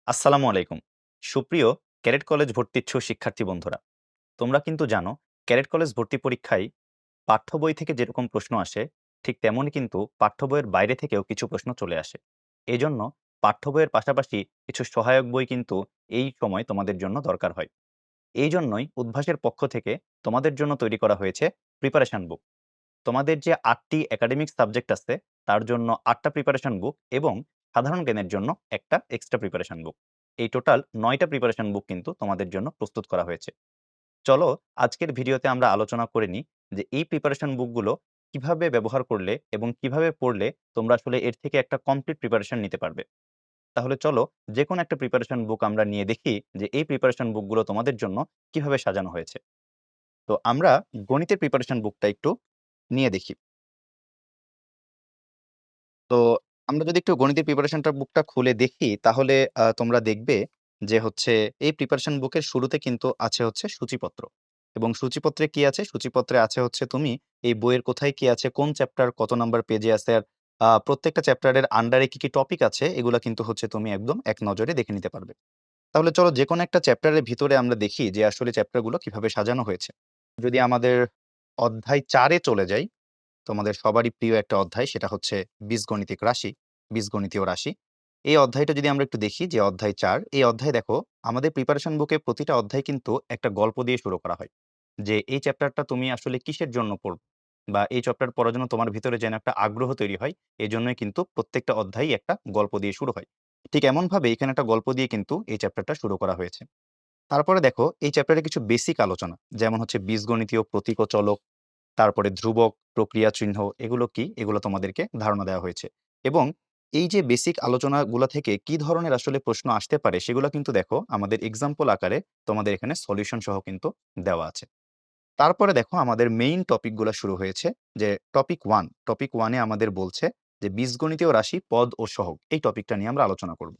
আসসালামু আলাইকুম। সুপ্রিয় ক্যাডেট কলেজ ভর্তি ইচ্ছুক শিক্ষার্থী বন্ধুরা, তোমরা কিন্তু জানো ক্যাডেট কলেজ ভর্তি পরীক্ষায় পাঠ্য বই থেকে যেরকম প্রশ্ন আসে, ঠিক তেমনই কিন্তু পাঠ্য বইয়ের বাইরে থেকেও কিছু প্রশ্ন চলে আসে। এজন্য পাঠ্য বইয়ের পাশাপাশি কিছু সহায়ক বই কিন্তু এই সময় তোমাদের জন্য দরকার হয়। এইজন্যই উদ্ভাসের পক্ষ থেকে তোমাদের জন্য তৈরি করা হয়েছে প্রিপারেশন বুক। তোমাদের যে ৮ টি একাডেমিক সাবজেক্ট আছে, তার জন্য ৮ টা প্রিপারেশন বুক এবং সাধারণ জ্ঞানের জন্য একটা এক্সট্রা প্রিপারেশন বুক। এই টোটাল ৯ টা প্রিপারেশন বুক কিন্তু তোমাদের জন্য প্রস্তুত করা হয়েছে। চলো আজকের ভিডিওতে আমরা আলোচনা করে নিই যে এই প্রিপারেশন বুকগুলো কিভাবে ব্যবহার করলে এবং কিভাবে পড়লে তোমরা আসলে এর থেকে একটা কমপ্লিট প্রিপারেশন নিতে পারবে। তাহলে চলো যেকোনো একটা প্রিপারেশন বুক আমরা নিয়ে দেখি যে এই প্রিপারেশন বুকগুলো তোমাদের জন্য কিভাবে সাজানো হয়েছে। তো আমরা গণিতের প্রিপারেশন বুকটা একটু নিয়ে দেখি। তো আমরা যদি একটু গণিতের প্রিপারেশনটার বুকটা খুলে দেখি তাহলে তোমরা দেখবে যে হচ্ছে এই প্রিপারেশন বুকের শুরুতে কিন্তু আছে হচ্ছে সূচিপত্র। এবং সূচিপত্রে কি আছে? সূচিপত্রে আছে হচ্ছে তুমি এই বইয়ের কোথায় কি আছে, কোন চ্যাপ্টার কত নাম্বার পেজে আছে আর প্রত্যেকটা চ্যাপ্টারের আন্ডারে কি টপিক আছে এগুলা কিন্তু হচ্ছে তুমি একদম এক নজরে দেখে নিতে পারবে। তাহলে চলো যেকোনো একটা চ্যাপ্টারের ভিতরে আমরা দেখি যে আসলে চ্যাপ্টারগুলো কিভাবে সাজানো হয়েছে। যদি আমাদের অধ্যায় ৪ এ চলে যাই, তোমাদের সবারই প্রিয় একটা অধ্যায় সেটা হচ্ছে বীজগণিতিক রাশি, বীজগণিতীয় রাশি। এই অধ্যায়টা যদি আমরা একটু দেখি যে অধ্যায় ৪, এই অধ্যায় দেখো আমাদের প্রিপারেশন বুকে প্রতিটা অধ্যায় কিন্তু একটা গল্প দিয়ে শুরু করা হয়। যে এই চ্যাপ্টারটা তুমি আসলে কিসের জন্য পড়বে? বা এই চ্যাপ্টার পড়ার জন্য তোমার ভিতরে যেন একটা আগ্রহ তৈরি হয়, এজন্যই কিন্তু প্রত্যেকটা অধ্যায়ই একটা গল্প দিয়ে শুরু হয়। ঠিক এমনভাবে এখানে একটা গল্প দিয়ে কিন্তু এই চ্যাপ্টারটা শুরু করা হয়েছে। তারপরে দেখো এই চ্যাপ্টারে কিছু বেসিক আলোচনা, যেমন হচ্ছে বীজগণিতীয় প্রতীক ও চলক, তারপরে ধ্রুবক, প্রক্রিয়া চিহ্ন এগুলো কি? এগুলো তোমাদেরকে ধারণা দেওয়া হয়েছে। এবং এই যে বেসিক আলোচনাগুলা থেকে কি ধরনের আসলে প্রশ্ন আসতে পারে সেগুলা কিন্তু দেখো আমাদের এক্সাম্পল আকারে তোমাদের এখানে সলিউশন সহ কিন্তু দেওয়া আছে। তারপরে দেখো আমাদের মেইন টপিক গুলা শুরু হয়েছে যে টপিক 1, টপিক 1 এ আমাদের বলছে যে বীজগণিতীয় রাশি, পদ ও সহগ এই টপিকটা নিয়ে আমরা আলোচনা করব।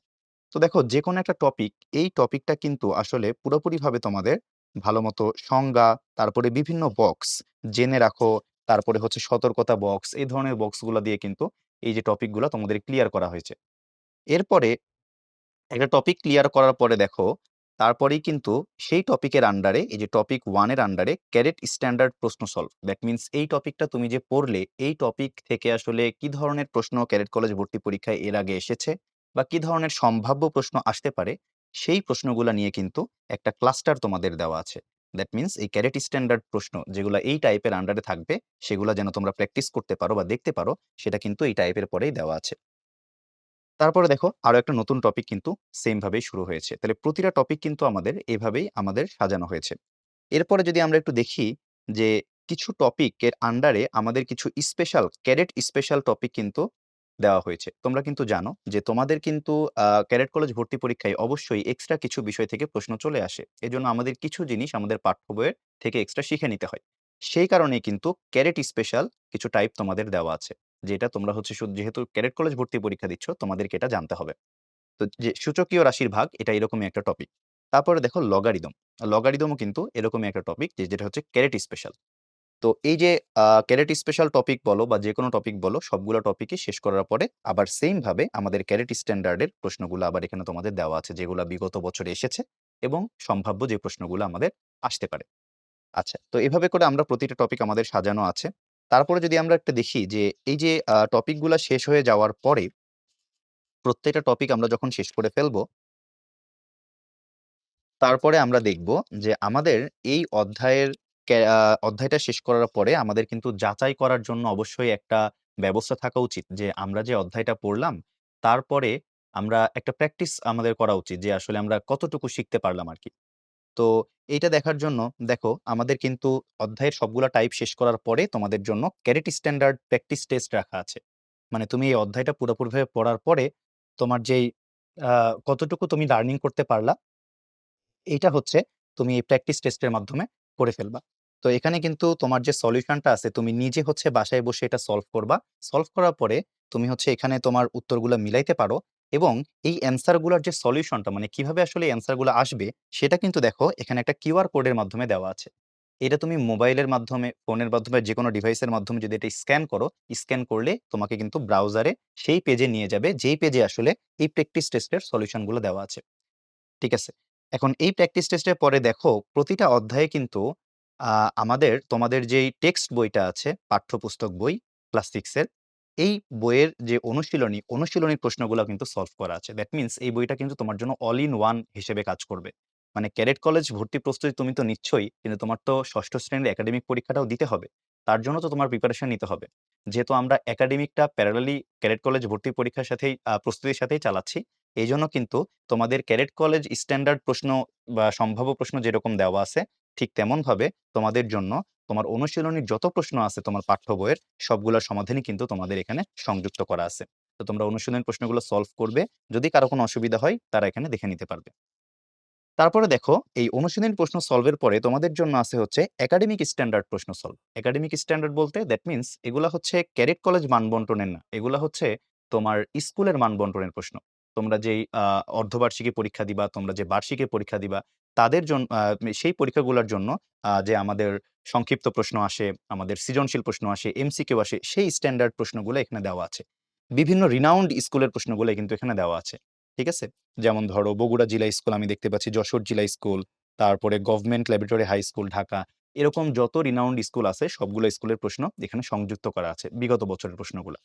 তো দেখো যেকোনো একটা টপিক, এই টপিকটা কিন্তু আসলে পুরোপুরিভাবে তোমাদের ভালোমতো সংজ্ঞা, তারপরে বিভিন্ন বক্স জেনে রাখো, তারপরে হচ্ছে সতর্কতা বক্স, এই ধরনের বক্সগুলা দিয়ে কিন্তু এই যে টপিকগুলা তোমাদের ক্লিয়ার করা হয়েছে। এরপরে একটা টপিক ক্লিয়ার করার পরে দেখো, তারপরেই কিন্তু সেই টপিকের আন্ডারে এই যে টপিক 1 এর আন্ডারে ক্যাডেট স্ট্যান্ডার্ড প্রশ্ন সলভ। দ্যাট মিনস এই টপিকটা তুমি যে পড়লে, এই টপিক থেকে আসলে কি ধরনের প্রশ্ন ক্যাডেট কলেজ ভর্তি পরীক্ষায় এর আগে এসেছে বা কি ধরনের সম্ভাব্য প্রশ্ন আসতে পারে, সেই প্রশ্নগুলা নিয়ে কিন্তু একটা ক্লাস্টার তোমাদের দেওয়া আছে। দ্যাট মিনস এই ক্যাডেট স্ট্যান্ডার্ড প্রশ্ন যেগুলা এই টাইপের আন্ডারে থাকবে, সেগুলা যেন তোমরা প্র্যাকটিস করতে পারো বা দেখতে পারো, সেটা কিন্তু এই টাইপের পরেই দেওয়া আছে। তারপরে দেখো আরো একটা নতুন টপিক কিন্তু সেম ভাবেই শুরু হয়েছে। তাহলে প্রতিটা টপিক কিন্তু আমাদের এভাবেই আমাদের সাজানো হয়েছে। এরপরে যদি আমরা একটু দেখি যে কিছু টপিকের আন্ডারে আমাদের কিছু স্পেশাল ক্যাডেট স্পেশাল টপিক কিন্তু দেওয়া হয়েছে। তোমরা কিন্তু জানো যে তোমাদের কিন্তু ক্যাডেট কলেজ ভর্তি পরীক্ষায় অবশ্যই এক্সট্রা কিছু বিষয় থেকে প্রশ্ন চলে আসে। এজন্য আমাদের কিছু জিনিস আমাদের পাঠ্য বইয়ের থেকে এক্সট্রা শিখে নিতে হয়। সেই কারণেই কিন্তু ক্যাডেট স্পেশাল কিছু টাইপ তোমাদের দেওয়া আছে। যেটা তোমরা হচ্ছে যেহেতু ক্যাডেট কলেজ ভর্তি পরীক্ষা দিচ্ছ, তোমাদেরকে এটা জানতে হবে। তো যে সূচকীয় রাশির ভাগ এটা এরকমই একটা টপিক। তারপরে দেখো লগারিদম। লগারিদমও কিন্তু এরকমই একটা টপিক যেটা হচ্ছে ক্যারেট স্পেশাল। তো এই যে ক্যারেট স্পেশাল টপিক বলো বা যেকোনো টপিক বলো, সবগুলো টপিকই শেষ করার পরে আবার সেইম ভাবে আমাদের ক্যারেট স্ট্যান্ডার্ড এর প্রশ্নগুলো আবার এখানে তোমাদের দেওয়া আছে, যেগুলা বিগত বছরে এসেছে এবং সম্ভাব্য যে প্রশ্নগুলো আমাদের আসতে পারে। আচ্ছা, তো এভাবে করে আমরা প্রতিটা টপিক আমাদের সাজানো আছে। তারপরে যদি আমরা একটা দেখি যে এই যে টপিক গুলা শেষ হয়ে যাওয়ার পরে প্রত্যেকটা টপিক আমরা যখন শেষ করে ফেলবো, তারপরে আমরা দেখব যে আমাদের এই অধ্যায়ের ক্যা আ অধ্যায়টা শেষ করার পরে আমাদের কিন্তু যাচাই করার জন্য অবশ্যই একটা ব্যবস্থা থাকা উচিত যে আমরা যে অধ্যায়টা পড়লাম, তারপরে আমরা একটা প্র্যাকটিস আমাদের করা উচিত যে আসলে আমরা কতটুকু শিখতে পারলাম আরকি। তো এইটা দেখার জন্য দেখো আমাদের কিন্তু অধ্যায়ের সবগুলা টাইপ শেষ করার পরে তোমাদের জন্য ক্যারেট স্ট্যান্ডার্ড প্র্যাকটিস টেস্ট রাখা আছে। মানে তুমি এই অধ্যায়টা পুরোপুরিভাবে পড়ার পরে তোমার যেই আ কতটুকু তুমি লার্নিং করতে পারলা, এইটা হচ্ছে তুমি এই প্র্যাকটিস টেস্টের মাধ্যমে করে ফেলবা। তো এখানে কিন্তু তোমার যে সলিউশনটা আছে তুমি নিজে হচ্ছে বাসায় বসে এটা সলভ করবা। সলভ করার পরে তুমি হচ্ছে এখানে তোমার উত্তরগুলা মিলাইতে পারো এবং এই অ্যান্সার গুলার যে সলিউশনটা মানে কিভাবে আসলে এই অ্যান্সার গুলা আসবে সেটা কিন্তু দেখো এখানে একটা কিউআর কোডের মাধ্যমে দেওয়া আছে। এটা তুমি মোবাইলের মাধ্যমে, ফোনের মাধ্যমে যেকোনো ডিভাইসের মাধ্যমে যদি এটা স্ক্যান করো, স্ক্যান করলে তোমাকে কিন্তু ব্রাউজারে সেই পেজে নিয়ে যাবে যেই পেজে আসলে এই প্র্যাকটিস টেস্টের সলিউশন গুলো দেওয়া আছে। ঠিক আছে? এখন এই প্র্যাকটিস টেস্টের পরে দেখো প্রতিটা অধ্যায়ে কিন্তু আ আমাদের তোমাদের যেই টেক্সট বইটা আছে, পাঠ্যপুস্তক বই ক্লাস 6 এর, এই বইয়ের যে অনুশীলনী প্রশ্নগুলা কিন্তু সলভ করা আছে। দ্যাট মিনস এই বইটা কিন্তু তোমার জন্য অল ইন ওয়ান হিসেবে কাজ করবে। মানে ক্যাডেট কলেজ ভর্তি প্রস্তুতি তুমি তো নিচ্ছই, কিন্তু তোমার তো ৬ষ্ঠ শ্রেণীর একাডেমিক পরীক্ষাটাও দিতে হবে। তার জন্য তো তোমার প্রিপারেশন নিতে হবে। যেহেতু আমরা একাডেমিকটা প্যারালালি ক্যাডেট কলেজ ভর্তি পরীক্ষার সাথেই প্রস্তুতির সাথেই চালাচ্ছি। এইজন্য কিন্তু তোমাদের ক্যাডেট কলেজ স্ট্যান্ডার্ড প্রশ্ন বা সম্ভাব্য প্রশ্ন যেরকম দেওয়া আছে, ঠিক তেমনভাবে তোমাদের জন্য তোমার অনুশীলনীর যত প্রশ্ন আছে তোমার পাঠ্য বইয়ের, সবগুলার সমাধানই কিন্তু তোমাদের এখানে সংযুক্ত করা আছে। তো তোমরা অনুশীলনের প্রশ্নগুলো সলভ করবে। যদি কারো কোনো অসুবিধা হয়, তারা এখানে দেখে নিতে পারবে। তারপরে দেখো এই অনুশীলনী প্রশ্ন সলভের পরে তোমাদের জন্য আছে হচ্ছে একাডেমিক স্ট্যান্ডার্ড প্রশ্ন সলভ। একাডেমিক স্ট্যান্ডার্ড বলতে দ্যাট মিনস এগুলা হচ্ছে ক্যাডেট কলেজ মানবন্টনের না। এগুলা হচ্ছে তোমার স্কুলের মানবন্টনের প্রশ্ন। তোমরা যেই অর্ধবার্ষিকী পরীক্ষা দিবা, তোমরা যে বার্ষিকী পরীক্ষা দিবা, তাদের সেই পরীক্ষাগুলার জন্য যে আমাদের সংক্ষিপ্ত প্রশ্ন আসে, আমাদের সৃজনশীল প্রশ্ন আসে, এমসিকিউ আসে, সেই স্ট্যান্ডার্ড প্রশ্নগুলো এখানে দেওয়া আছে। বিভিন্ন রিনাউন্ড স্কুলের প্রশ্নগুলো কিন্তু এখানে দেওয়া আছে। ঠিক আছে? যেমন ধরো বগুড়া জিলা স্কুল আমি দেখতে পাচ্ছি, যশোর জিলা স্কুল, তারপরে government laboratory high school Dhaka. এরকম যত রিনাউন্ড স্কুল আছে সবগুলো স্কুলের প্রশ্ন এখানে সংযুক্ত করা আছে বিগত বছরের প্রশ্নগুলা।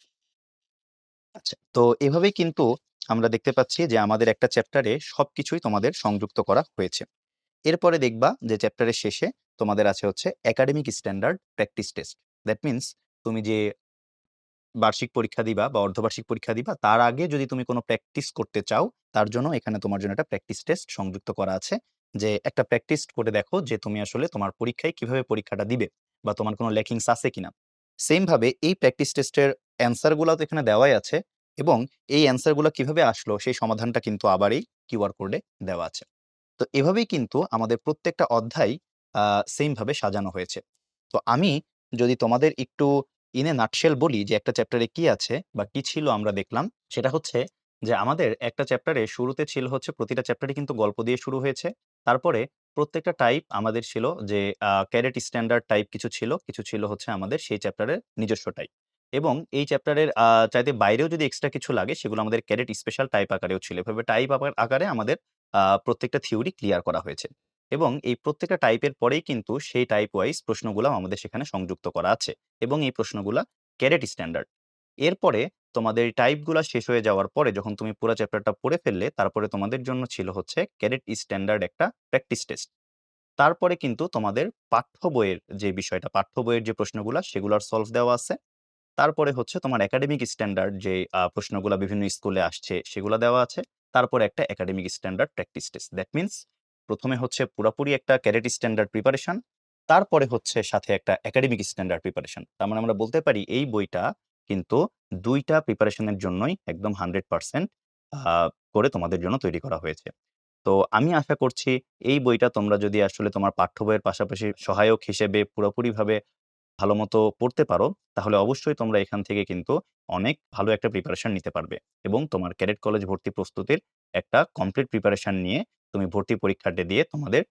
আচ্ছা, তো এভাবেই কিন্তু আমরা দেখতে পাচ্ছি যে আমাদের একটা চ্যাপ্টারে সবকিছুই তোমাদের সংযুক্ত করা হয়েছে। এরপরে দেখবা যে চ্যাপ্টারের শেষে তোমাদের আছে হচ্ছে academic standard practice test. That means তুমি যে বার্ষিক পরীক্ষা দিবা বা অর্ধবার্ষিক পরীক্ষা দিবা, তার আগে যদি তুমি কোনো প্র্যাকটিস করতে চাও, তার জন্য এখানে তোমার জন্য একটা প্র্যাকটিস টেস্ট সংযুক্ত করা আছে। যে একটা প্র্যাকটিস করে দেখো যে তুমি আসলে তোমার পরীক্ষায় কিভাবে পরীক্ষাটা দিবে বা তোমার কোনো ল্যাকিংস আছে কিনা। সেম ভাবে এই প্র্যাকটিস টেস্টের অ্যান্সার গুলাও তো এখানে দেওয়াই আছে, এবং এই অ্যান্সার গুলা কিভাবে আসলো সেই সমাধানটা কিন্তু আবার এই কিউআর কোডে দেওয়া আছে। তো এভাবেই কিন্তু আমাদের প্রত্যেকটা অধ্যায় সেম ভাবে সাজানো হয়েছে। তো আমি যদি তোমাদের একটু ইন এ নাটশেল বলি যে একটা চ্যাপ্টারে কি আছে বা কি ছিল আমরা দেখলাম, সেটা হচ্ছে যে আমাদের একটা চ্যাপ্টারে শুরুতে ছিল হচ্ছে প্রতিটা চ্যাপ্টারই কিন্তু গল্প দিয়ে শুরু হয়েছে। তারপরে প্রত্যেকটা টাইপ আমাদের ছিল যে ক্যাডেট স্ট্যান্ডার্ড টাইপ কিছু ছিল, কিছু ছিল হচ্ছে আমাদের সেই চ্যাপ্টারের নিজস্ব টাইপ। এবং এই চ্যাপ্টারের চাইতে বাইরেও যদি এক্সট্রা কিছু লাগে সেগুলো আমাদের ক্যাডেট স্পেশাল টাইপ আকারেও ছিল। এভাবে টাইপ আকারে আমাদের প্রত্যেকটা থিওরি ক্লিয়ার করা হয়েছে। এবং এই প্রত্যেকটা টাইপের পরেই কিন্তু সেই টাইপ ওয়াইজ প্রশ্নগুলাও আমাদের সেখানে সংযুক্ত করা আছে। এবং এই প্রশ্নগুলা ক্যাডেট স্ট্যান্ডার্ড। এরপরে তোমাদের এই টাইপগুলা শেষ হয়ে যাওয়ার পরে যখন তুমি পুরা চ্যাপ্টারটা পড়ে ফেললে, তারপরে তোমাদের জন্য ছিল হচ্ছে ক্যাডেট স্ট্যান্ডার্ড একটা প্র্যাকটিস টেস্ট। তারপরে কিন্তু তোমাদের পাঠ্য বইয়ের যে বিষয়টা, পাঠ্য বইয়ের যে প্রশ্নগুলা সেগুলার সলভ দেওয়া আছে। তারপরে হচ্ছে তোমার একাডেমিক স্ট্যান্ডার্ড যে প্রশ্নগুলা বিভিন্ন স্কুলে আসছে সেগুলা দেওয়া আছে। তারপরে একটা academic standard practice test. That means ১ম এ হচ্ছে পুরাপুরি একটা ক্যাডেট স্ট্যান্ডার্ড প্রিপারেশন। তারপরে হচ্ছে সাথে একটা একাডেমিক স্ট্যান্ডার্ড প্রিপারেশন। তার মানে আমরা বলতে পারি এই বইটা কিন্তু ২ টা প্রিপারেশনের জন্যই একদম 100% আ করে তোমাদের জন্য তৈরি করা হয়েছে। তো আমি আশা করছি এই বইটা তোমরা যদি আসলে তোমার পাঠ্য বইয়ের পাশাপাশি সহায়ক হিসেবে পুরোপুরিভাবে ভালোমতো পড়তে পারো, তাহলে অবশ্যই তোমরা এখান থেকে কিন্তু অনেক ভালো একটা প্রিপারেশন নিতে পারবে। এবং তোমার ক্যাডেট কলেজ ভর্তি প্রস্তুতির একটা কমপ্লিট প্রিপারেশন নিয়ে তুমি ভর্তি পরীক্ষাটা দিয়ে তোমাদের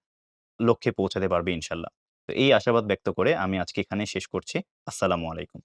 লক্ষ্যে পৌঁছাতে পারবে ইনশাল্লাহ। তো এই আশাবাদ ব্যক্ত করে আমি আজকে এখানে শেষ করছি। আসসালামু আলাইকুম।